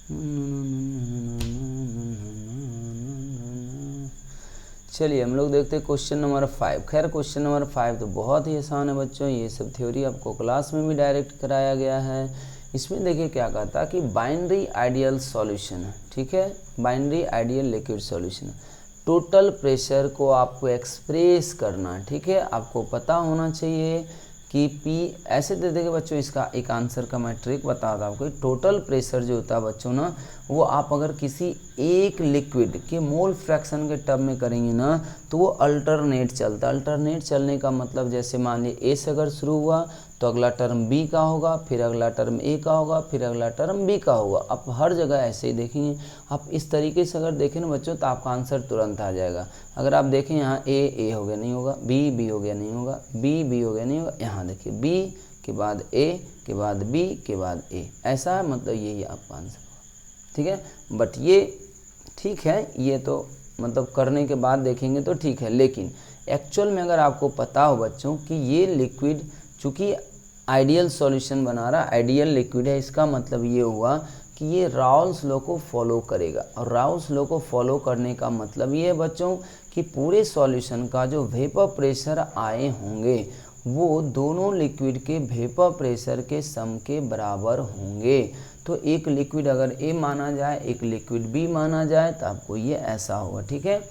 चलिए हम लोग देखते हैं क्वेश्चन नंबर 5। खैर क्वेश्चन नंबर 5 तो बहुत ही आसान है बच्चों, ये सब थ्योरी आपको क्लास में भी डायरेक्ट कराया गया है। इसमें देखिए क्या कहता है कि बाइनरी आइडियल सॉल्यूशन है, ठीक है, binary ideal liquid solution. Total pressure को आपको एक्सप्रेस करना है, ठीक है, आपको पता होना चाहिए कि P ऐसे दे देंगे बच्चों। इसका एक आंसर का मैं ट्रिक बता दूँ आपको। टोटल प्रेशर जो होता है बच्चों ना, वो आप अगर किसी एक लिक्विड के मोल फ्रैक्शन के टर्म में करेंगे ना तो वो अल्टरनेट चलता है। अल्टरनेट चलने का मतलब जैसे मान लीजिए A से अगर शुरू हुआ तो अगला टर्म B का होगा, फिर अगला टर्म A का होगा, फिर अगला टर्म B का होगा। आप हर जगह ऐसे ही देखेंगे। आप इस तरीके से अगर देखें ना बच्चों तो आपका आंसर तुरंत आ जाएगा। अगर आप देखें यहाँ A हो गया नहीं होगा, B हो गया नहीं होगा, B हो गया नहीं होगा, यहाँ देखिए B के बाद A के बाद B के बाद A, ऐसा है, मतलब यही आपका आंसर होगा, ठीक है। बट ये ठीक है, ये तो मतलब करने के बाद देखेंगे तो ठीक है, लेकिन एक्चुअल में अगर आपको पता हो बच्चों कि ये लिक्विड चूँकि आइडियल सॉल्यूशन बना रहा, आइडियल लिक्विड है, इसका मतलब ये हुआ कि ये राउल्स लॉ को फॉलो करेगा। और राउल्स लॉ को फॉलो करने का मतलब ये है बच्चों कि पूरे सॉल्यूशन का जो वेपर प्रेशर आए होंगे वो दोनों लिक्विड के वेपर प्रेशर के सम के बराबर होंगे। तो एक लिक्विड अगर A माना जाए, एक लिक्विड B माना जाए, तो आपको ये ऐसा होगा, ठीक है।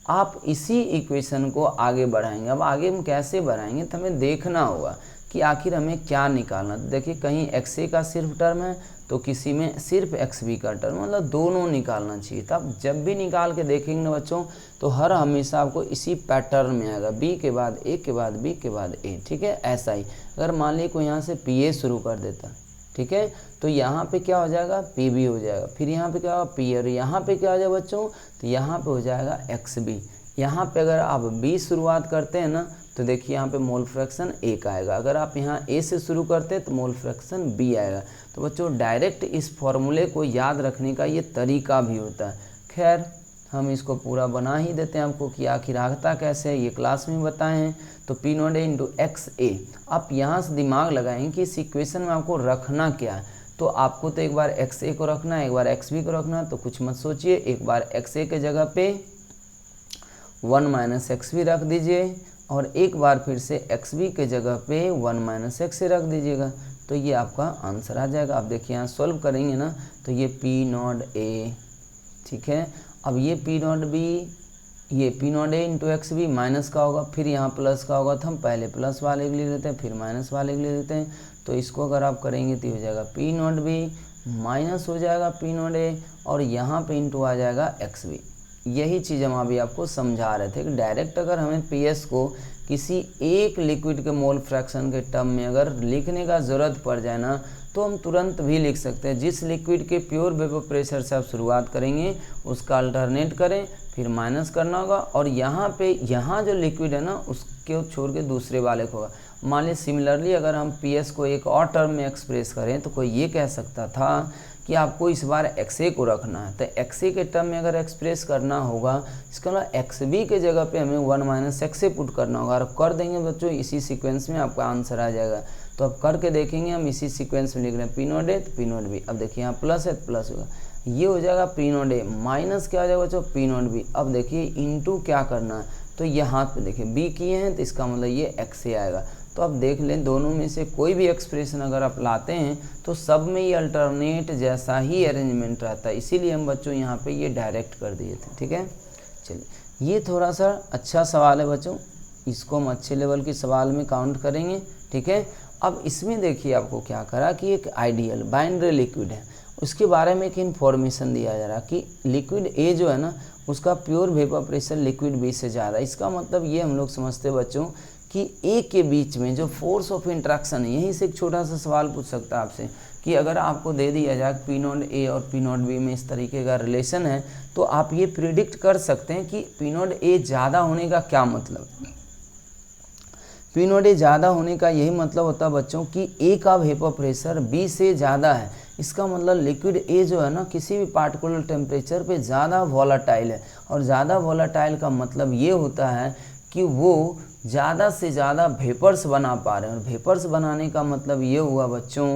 आप इसी इक्वेशन को आगे बढ़ाएंगे। अब आगे हम कैसे बढ़ाएंगे तो हमें देखना होगा कि आखिर हमें क्या निकालना। देखिए कहीं XA का सिर्फ टर्म है तो किसी में सिर्फ XB का टर्म, मतलब दोनों निकालना चाहिए। तब जब भी निकाल के देखेंगे ना बच्चों तो हर हमेशा आपको इसी पैटर्न में आएगा, B के बाद A के बाद B के बाद A, ठीक है। ऐसा ही अगर मान लीजिए कोई यहाँ से PA शुरू कर देता, ठीक है, तो यहाँ पे क्या हो जाएगा, PB हो जाएगा, फिर यहाँ पे क्या होगा P, और यहाँ पे क्या हो जाएगा बच्चों, तो यहाँ पे हो जाएगा XB। यहाँ पे अगर आप B शुरुआत करते हैं ना तो देखिए यहाँ पे मोल फ्रैक्शन 1 आएगा। अगर आप यहाँ A से शुरू करते हैं तो मोल फ्रैक्शन B आएगा। तो बच्चों डायरेक्ट इस फॉर्मूले को याद रखने का ये तरीका भी होता है। खैर हम इसको पूरा बना ही देते हैं आपको कि आखिर आता कैसे है, ये क्लास में बताए हैं। तो P0 A इंटू XA, आप यहाँ से दिमाग लगाएंगे कि इस इक्वेशन में आपको रखना क्या है। तो आपको तो एक बार XA को रखना है, एक बार XB को रखना है, तो कुछ मत सोचिए, एक बार XA के जगह पे 1 माइनस XB रख दीजिए और एक बार फिर से XB के जगह पे 1 माइनस XA रख दीजिएगा, तो ये आपका आंसर आ जाएगा। आप देखिए यहाँ सॉल्व करेंगे ना तो ये P0 A, ठीक है। अब ये P0 B, ये P0 A into XB minus का होगा, फिर यहाँ प्लस का होगा, तो हम पहले प्लस वाले के लिए लेते हैं फिर माइनस वाले के लिए लेते हैं। तो इसको अगर आप करेंगे तो हो जाएगा P0 B माइनस हो जाएगा P0 A और यहाँ पे इंटू आ जाएगा XB। यही चीज़ हम अभी आपको समझा रहे थे कि डायरेक्ट अगर हमें PS को किसी एक लिक्विड के मोल फ्रैक्शन के टर्म में अगर लिखने का ज़रूरत पड़ जाए ना तो हम तुरंत भी लिख सकते हैं। जिस लिक्विड के प्योर वेपर प्रेशर से आप शुरुआत करेंगे उसका अल्टरनेट करें, फिर माइनस करना होगा और यहाँ पे यहाँ जो लिक्विड है ना उसके छोड़ के दूसरे वाले को होगा। मान लीजिए सिमिलरली अगर हम PS को एक और टर्म में एक्सप्रेस करें तो कोई ये कह सकता था कि आपको इस बार XA को रखना है, तो XA के टर्म में अगर एक्सप्रेस करना होगा इसका मतलब XB के जगह पे हमें 1 माइनस XA पुट करना होगा। और कर देंगे बच्चों इसी सीक्वेंस में आपका आंसर आ जाएगा। तो अब करके देखेंगे, हम इसी सीक्वेंस में लिख रहे हैं P0 A तो P0 B। अब देखिए यहाँ प्लस है तो प्लस होगा, ये हो जाएगा P0 A माइनस क्या हो जाएगा बच्चों P0 B। अब देखिए इंटू क्या करना है, तो ये हाथ पे देखिए B किए हैं तो इसका मतलब ये XA आएगा। तो अब देख लें दोनों में से कोई भी एक्सप्रेशन अगर आप लाते हैं तो सब में ये अल्टरनेट जैसा ही अरेंजमेंट रहता है, इसीलिए हम बच्चों यहाँ पे ये डायरेक्ट कर दिए थे, ठीक है। चलिए ये थोड़ा सा अच्छा सवाल है बच्चों, इसको हम अच्छे लेवल के सवाल में काउंट करेंगे, ठीक है। अब इसमें देखिए आपको क्या करा कि एक आइडियल बाइनरी लिक्विड है, उसके बारे में एक इन्फॉर्मेशन दिया जा रहा कि लिक्विड A जो है ना उसका pure vapour pressure liquid B से ज़्यादा। इसका मतलब ये हम लोग समझते बच्चों कि A के बीच में जो फोर्स ऑफ इंट्रैक्शन है, यहीं से एक छोटा सा सवाल पूछ सकता है आपसे कि अगर आपको दे दिया जाए P0 A और P0 B में इस तरीके का रिलेशन है तो आप ये प्रिडिक्ट कर सकते हैं कि P0 A ज़्यादा होने का क्या मतलब। P0 A ज़्यादा होने का यही मतलब होता है बच्चों कि A का वेपर प्रेशर B से ज़्यादा है। इसका मतलब लिक्विड A जो है ना किसी भी पार्टिकुलर टेम्परेचर पे ज़्यादा वॉलेटाइल है, और ज़्यादा वॉलेटाइल का मतलब ये होता है कि वो ज़्यादा से ज़्यादा वेपर्स बना पा रहे हैं। और वेपर्स बनाने का मतलब ये हुआ बच्चों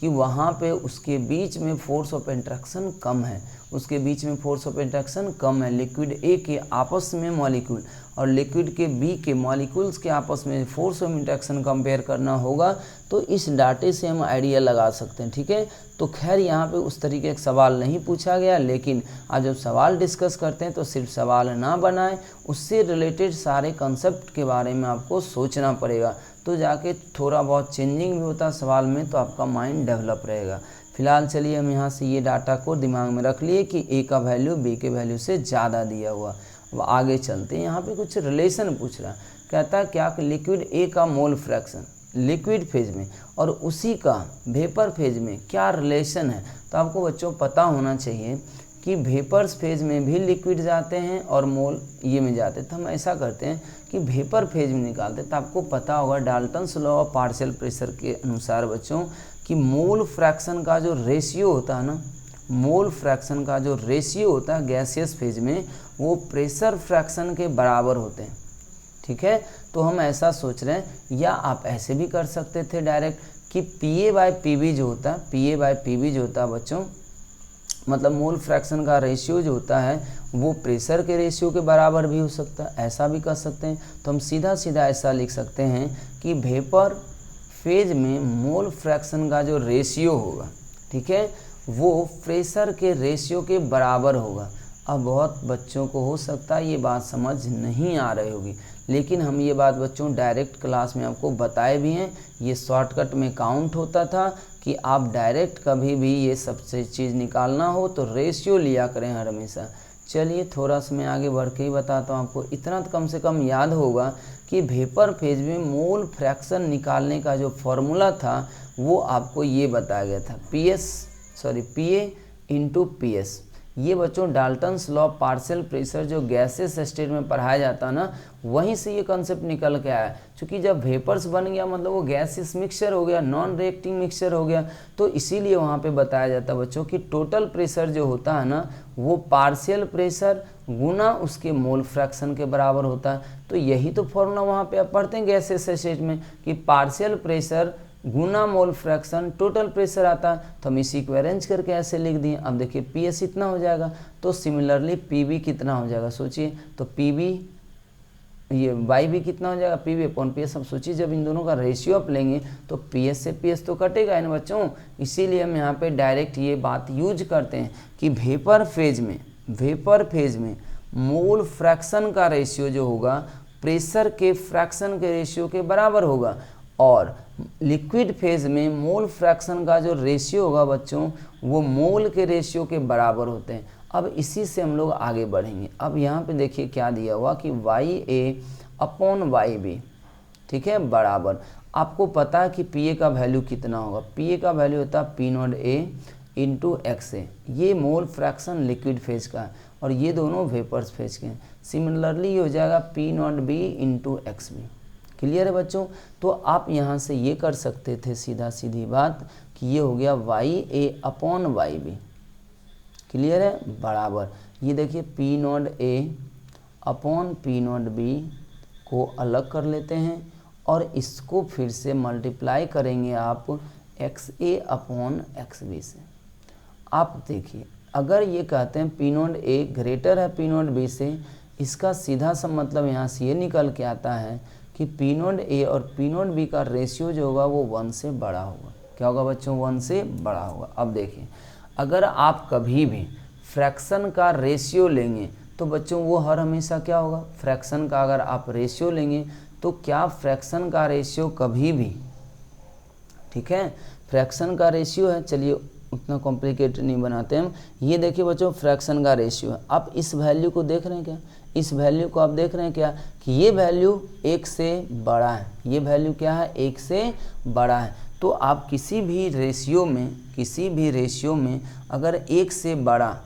कि वहाँ पे उसके बीच में फोर्स ऑफ इंटरेक्शन कम है, उसके बीच में फोर्स ऑफ इंटरेक्शन कम है लिक्विड ए के आपस में मॉलिक्यूल और लिक्विड के बी के मॉलिक्यूल्स के आपस में फोर्स ऑफ इंटरेक्शन कंपेयर करना होगा। तो इस डाटे से हम आइडिया लगा सकते हैं। ठीक है, तो खैर यहाँ पे उस तरीके का सवाल नहीं पूछा गया, लेकिन आज जब सवाल डिस्कस करते हैं तो सिर्फ सवाल ना बनाएं, उससे रिलेटेड सारे कंसेप्ट के बारे में आपको सोचना पड़ेगा, तो जाके थोड़ा बहुत चेंजिंग भी होता है सवाल में, तो आपका माइंड डेवलप रहेगा। फिलहाल चलिए हम यहाँ से ये डाटा को दिमाग में रख लिए कि ए का वैल्यू बी के वैल्यू से ज़्यादा दिया हुआ। अब आगे चलते हैं, यहाँ पे कुछ रिलेशन पूछ रहा, कहता है क्या कि लिक्विड ए का मोल फ्रैक्शन लिक्विड फेज में और उसी का वेपर फेज में क्या रिलेशन है। तो आपको बच्चों पता होना चाहिए कि वेपर्स फेज में भी लिक्विड जाते हैं और मोल ये में जाते हैं। तो हम ऐसा करते हैं कि वेपर फेज में निकालते हैं। तो आपको पता होगा Dalton's law of partial pressure के अनुसार बच्चों कि मोल फ्रैक्शन का जो रेशियो होता है ना, मोल फ्रैक्शन का जो रेशियो होता है गैसियस फेज में, वो प्रेशर फ्रैक्शन के बराबर होते हैं। ठीक है, तो हम ऐसा सोच रहे हैं, या आप ऐसे भी कर सकते थे डायरेक्ट कि PA/PB जो होता है, PA/PB जो होता है बच्चों, मतलब मोल फ्रैक्शन का रेशियो जो होता है वो प्रेशर के रेशियो के बराबर भी हो सकता है, ऐसा भी कर सकते हैं। तो हम सीधा सीधा ऐसा लिख सकते हैं कि वेपर फेज में मोल फ्रैक्शन का जो रेशियो होगा, ठीक है, वो प्रेशर के रेशियो के बराबर होगा। अब बहुत बच्चों को हो सकता है ये बात समझ नहीं आ रही होगी, लेकिन हम ये बात बच्चों डायरेक्ट क्लास में आपको बताए भी हैं। ये शॉर्टकट में काउंट होता था कि आप डायरेक्ट कभी भी ये सबसे चीज़ निकालना हो तो रेशियो लिया करें हर हमेशा। चलिए थोड़ा सा मैं आगे बढ़ के ही बताता हूँ आपको। इतना तो कम से कम याद होगा कि वेपर फेज में मोल फ्रैक्शन निकालने का जो फॉर्मूला था वो आपको ये बताया गया था, PA/PS। ये बच्चों डाल्टन्स लॉ पार्शियल प्रेशर जो गैसेस स्टेट में पढ़ाया जाता है ना, वहीं से ये कंसेप्ट निकल के आया। क्योंकि जब वेपर्स बन गया मतलब वो गैसेस मिक्सचर हो गया, नॉन रिएक्टिंग मिक्सचर हो गया, तो इसीलिए वहाँ पे बताया जाता है बच्चों कि टोटल प्रेशर जो होता है ना वो पार्शियल प्रेशर गुना उसके मोल फ्रैक्शन के बराबर होता है। तो यही तो फॉर्मूला वहाँ पे आप पढ़ते हैं गैसेस स्टेट में कि पार्शियल प्रेशर गुना मोल फ्रैक्शन टोटल प्रेशर आता है। तो हम इसी को अरेंज करके ऐसे लिख दिए। अब देखिए PS इतना हो जाएगा, तो सिमिलरली PB कितना हो जाएगा सोचिए। तो PB ये YB कितना हो जाएगा, PB/PS। अब सोचिए जब इन दोनों का रेशियो आप लेंगे तो PS से PS तो कटेगा ना बच्चों, इसीलिए हम यहाँ पे डायरेक्ट ये बात यूज करते हैं कि वेपर फेज में मोल फ्रैक्शन का रेशियो जो होगा प्रेशर के फ्रैक्शन के रेशियो के बराबर होगा, और लिक्विड फेज में मोल फ्रैक्शन का जो रेशियो होगा बच्चों वो मोल के रेशियो के बराबर होते हैं। अब इसी से हम लोग आगे बढ़ेंगे। अब यहाँ पे देखिए क्या दिया हुआ कि YA/YB, ठीक है, बराबर। आपको पता है कि PA का वैल्यू कितना होगा, PA का वैल्यू होता है P0A × XA। ये मोल फ्रैक्शन लिक्विड फेज का है और ये दोनों वेपर्स फेज के हैं। सिमिलरली ये हो जाएगा P0B × XB। क्लियर है बच्चों। तो आप यहाँ से ये कर सकते थे सीधा सीधी बात कि ये हो गया YA/YB। क्लियर है, बराबर। ये देखिए P0A/P0B को अलग कर लेते हैं और इसको फिर से मल्टीप्लाई करेंगे आप XA/XB से। आप देखिए अगर ये कहते हैं P0A ग्रेटर है P0B से, इसका सीधा सा मतलब यहाँ से ये निकल के आता है कि P0A और P0B का रेशियो जो होगा वो 1 से बड़ा होगा। क्या होगा बच्चों, 1 से बड़ा होगा। अब देखिए अगर आप कभी भी फ्रैक्शन का रेशियो लेंगे तो बच्चों वो हर हमेशा क्या होगा, फ्रैक्शन का अगर आप रेशियो लेंगे तो क्या फ्रैक्शन का रेशियो कभी भी, ठीक है, फ्रैक्शन का रेशियो है, चलिए उतना कॉम्प्लिकेटेड नहीं बनाते हम। ये देखिए बच्चों फ्रैक्शन का रेशियो है। आप इस वैल्यू को देख रहे हैं क्या, इस वैल्यू को आप देख रहे हैं क्या कि ये वैल्यू 1 से बड़ा है, ये वैल्यू क्या है, 1 से बड़ा है। तो आप किसी भी रेशियो में अगर 1 से बड़ा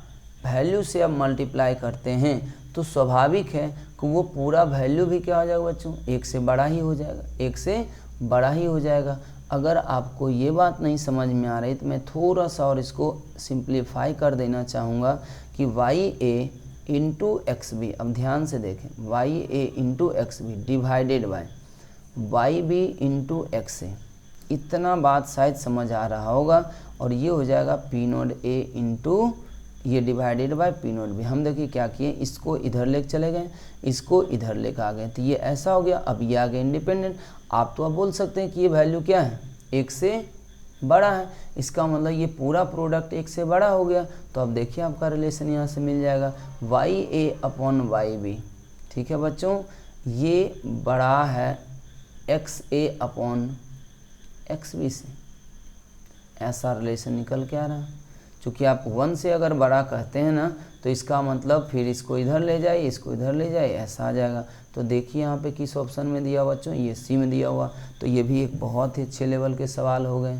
वैल्यू से आप मल्टीप्लाई करते हैं तो स्वाभाविक है कि वो पूरा वैल्यू भी क्या हो जाएगा बच्चों, 1 से बड़ा ही हो जाएगा, 1 से बड़ा ही हो जाएगा। अगर आपको ये बात नहीं समझ में आ रही तो मैं थोड़ा सा और इसको सिंप्लीफाई कर देना चाहूँगा कि YA/XB, अब ध्यान से देखें, YA/XB divided by YB × XA। इतना बात शायद समझ आ रहा होगा। और ये हो जाएगा पी नोड ए इंटू ये divided by P naught B. हम देखिए क्या किए, इसको इधर लेके चले गए, इसको इधर लेके आ गए, तो ये ऐसा हो गया। अब ये आ गया इंडिपेंडेंट। आप तो अब बोल सकते हैं कि ये वैल्यू क्या है, एक से बड़ा है, इसका मतलब ये पूरा प्रोडक्ट एक से बड़ा हो गया। तो अब देखिए आपका रिलेशन यहाँ से मिल जाएगा वाई ए अपॉन वाई बी। ठीक है बच्चों, ये बड़ा है एक्स ए अपॉन एक्स बी से, ऐसा रिलेशन निकल के आ रहा है। चूँकि आप 1 से अगर बड़ा कहते हैं ना, तो इसका मतलब फिर इसको इधर ले जाए, इसको इधर ले जाए, ऐसा आ जाएगा। तो देखिए यहाँ पे किस ऑप्शन में दिया बच्चों, ये सी में दिया हुआ। तो ये भी एक बहुत ही अच्छे लेवल के सवाल हो गए।